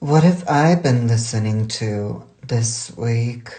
What have I been listening to this week?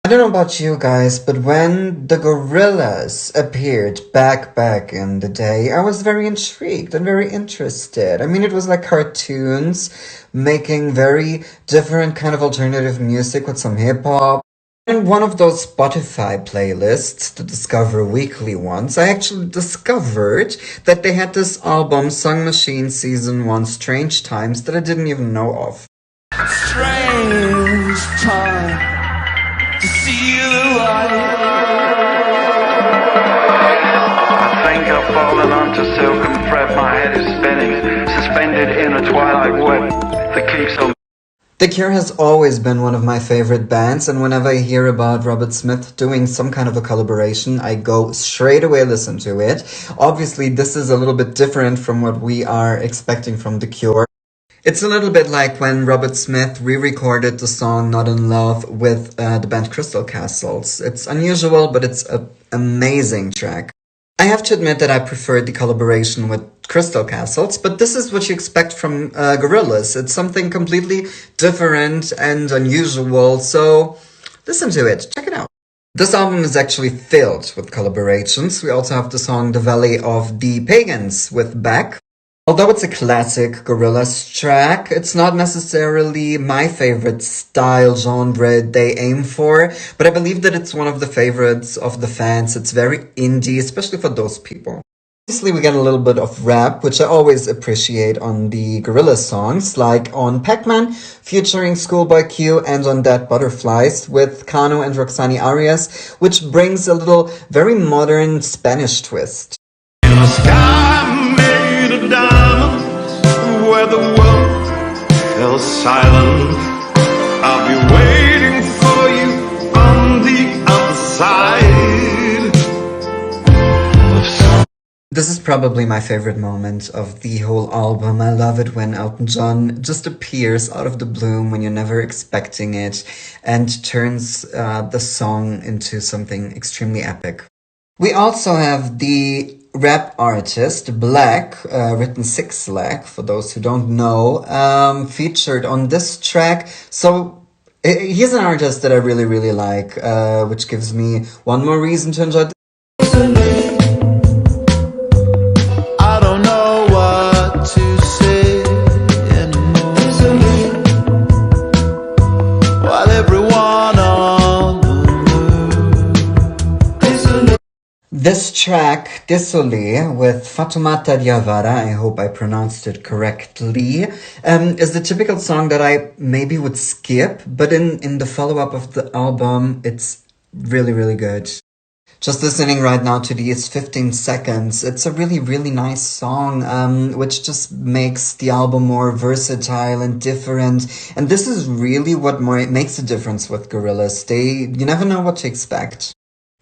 I don't know about you guys, but when the Gorillaz appeared back in the day, I was very intrigued and very interested. I mean, it was like cartoons making very different kind of alternative music with some hip hop. In one of those Spotify playlists, the Discover Weekly ones, I actually discovered that they had this album, Song Machine Season 1 Strange Times, that I didn't even know of. Strange time to see the light. I think I've fallen onto silken thread. My head is spinning, suspended in a twilight web that keeps on. The Cure has always been one of my favorite bands, and whenever I hear about Robert Smith doing some kind of a collaboration, I go straight away listen to it. Obviously, this is a little bit different from what we are expecting from The Cure. It's a little bit like when Robert Smith re-recorded the song Not in Love with the band Crystal Castles. It's unusual, but it's an amazing track. I have to admit that I preferred the collaboration with Crystal Castles, but this is what you expect from Gorillaz. It's something completely different and unusual, so listen to it. Check it out. This album is actually filled with collaborations. We also have the song The Valley of the Pagans with Beck. Although it's a classic Gorillaz track, it's not necessarily my favorite style genre they aim for, but I believe that it's one of the favorites of the fans. It's very indie, especially for those people. Obviously, we get a little bit of rap, which I always appreciate on the Gorillaz songs, like on Pac-Man featuring Schoolboy Q and on Dead Butterflies with Kano and Roxani Arias, which brings a little very modern Spanish twist. In the sky made of diamonds, where the world fell silent, I'll be waiting for you on the other side. This is probably my favorite moment of the whole album. I love it when Elton John just appears out of the blue when you're never expecting it and turns the song into something extremely epic. We also have the rap artist Black, written Six Lag, for those who don't know, featured on this track. So he's an artist that I really like, which gives me one more reason to enjoy I don't know what to say anymore. While everyone on the move. This track, Désolé, with Fatoumata Diawara, I hope I pronounced it correctly, is the typical song that I maybe would skip, but in the follow-up of the album, it's really good. Just listening right now to these 15 seconds, it's a really nice song, which just makes the album more versatile and different. And this is really what makes a difference with Gorillaz. You never know what to expect.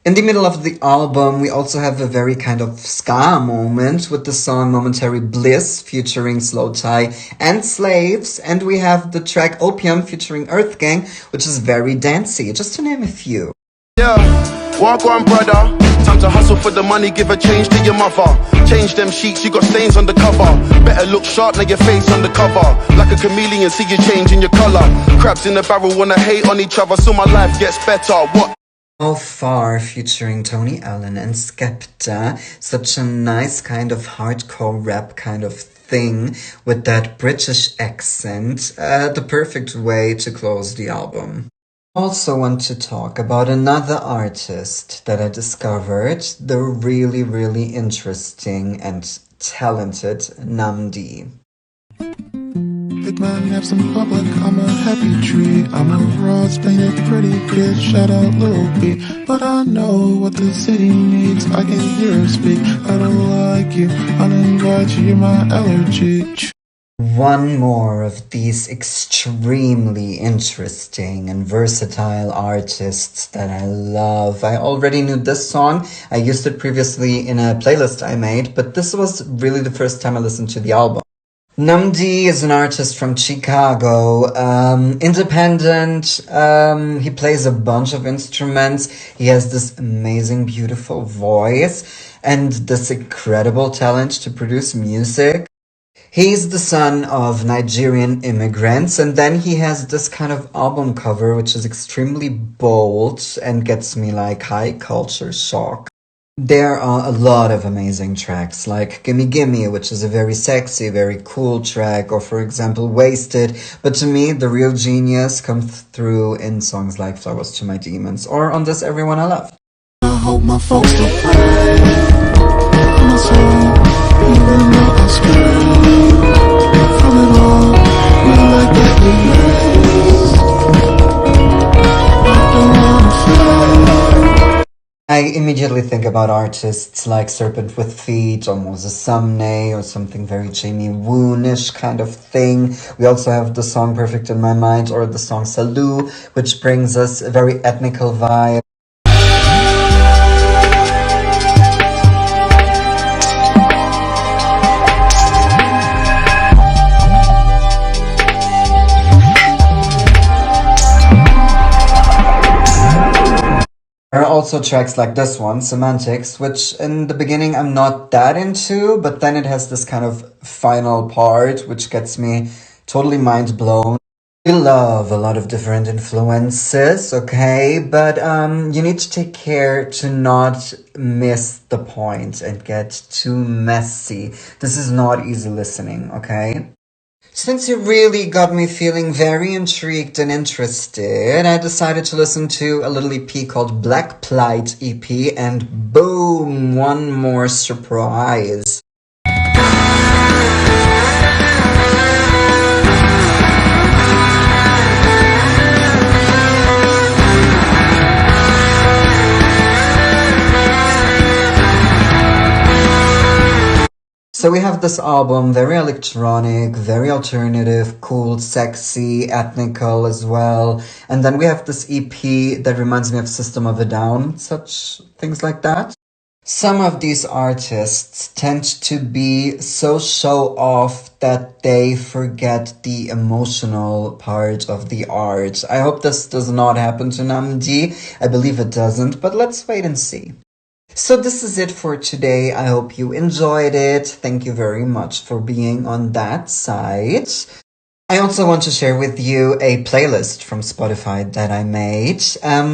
In the middle of the album, we also have a very kind of ska moment with the song Momentary Bliss featuring Slow Tie and Slaves. And we have the track Opium featuring Earth Gang, which is very dancey, just to name a few. Yeah. Walk on, brother. Time to hustle for the money, give a change to your mother. Change them sheets, you got stains on the cover. Better look sharp, now your face on the cover. Like a chameleon, see you changing your color. Crabs in the barrel wanna hate on each other, so my life gets better. What? How Far featuring Tony Allen and Skepta, such a nice kind of hardcore rap kind of thing with that British accent, the perfect way to close the album. Also want to talk about another artist that I discovered, the really interesting and talented Nnamdi. Big man naps in public, I'm a happy tree. I'm a Ross, painted pretty good, shout out Lil B. But I know what the city needs, I can hear her speak. I don't like you, I don't invite you, you're my allergy. One more of these extremely interesting and versatile artists that I love. I already knew this song. I used it previously in a playlist I made, but this was really the first time I listened to the album. Nnamdi is an artist from Chicago, independent. He plays a bunch of instruments. He has this amazing, beautiful voice and this incredible talent to produce music. He's the son of Nigerian immigrants, and then he has this kind of album cover which is extremely bold and gets me like high culture shock. There are a lot of amazing tracks, like Gimme Gimme, which is a very sexy, very cool track, or for example, Wasted. But to me, the real genius comes through in songs like Flowers to My Demons, or on this Everyone I Love. I hope my folks will pray. My soul, even though I scream from it all, will I get erased? I don't wanna fade. I immediately think about artists like Serpent with Feet or Moses Sumney or something very Jamie Woonish kind of thing. We also have the song Perfect in My Mind or the song Salou, which brings us a very ethnical vibe. There are also tracks like this one, Semantics, which in the beginning I'm not that into, but then it has this kind of final part which gets me totally mind blown. We love a lot of different influences, okay, but you need to take care to not miss the point and get too messy. This is not easy listening, okay? Since you really got me feeling very intrigued and interested, I decided to listen to a little EP called Black Plight EP, and boom, one more surprise. So we have this album, very electronic, very alternative, cool, sexy, ethnical as well. And then we have this EP that reminds me of System of a Down, such things like that. Some of these artists tend to be so show off that they forget the emotional part of the art. I hope this does not happen to Nnamdi. I believe it doesn't, but let's wait and see. So this is it for today. I hope you enjoyed it. Thank you very much for being on that side. I also want to share with you a playlist from Spotify that I made,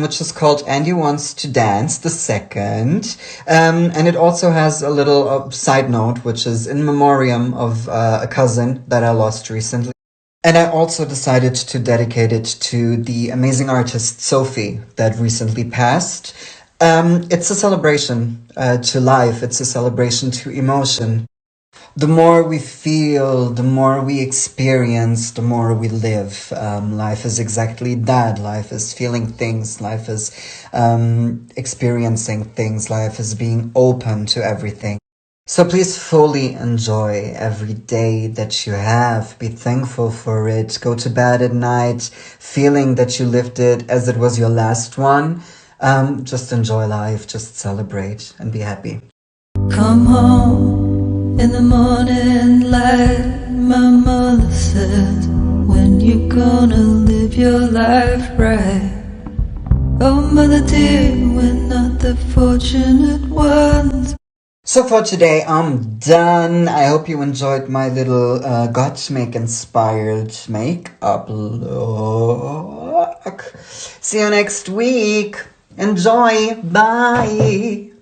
which is called Andy Wants to Dance the Second. And it also has a little side note, which is in memoriam of a cousin that I lost recently. And I also decided to dedicate it to the amazing artist Sophie that recently passed. It's a celebration to life. It's a celebration to emotion. The more we feel, the more we experience, the more we live. Life is exactly that. Life is feeling things. Life is experiencing things. Life is being open to everything. So please fully enjoy every day that you have. Be thankful for it. Go to bed at night feeling that you lived it as it was your last one. Just enjoy life, just celebrate and be happy. Come home in the morning light, my mother says, when you gonna live your life right? Oh mother dear, we're not the fortunate ones. So for today, I'm done. I hope you enjoyed my little Gottschalk inspired makeup look. See you next week. Enjoy. Bye.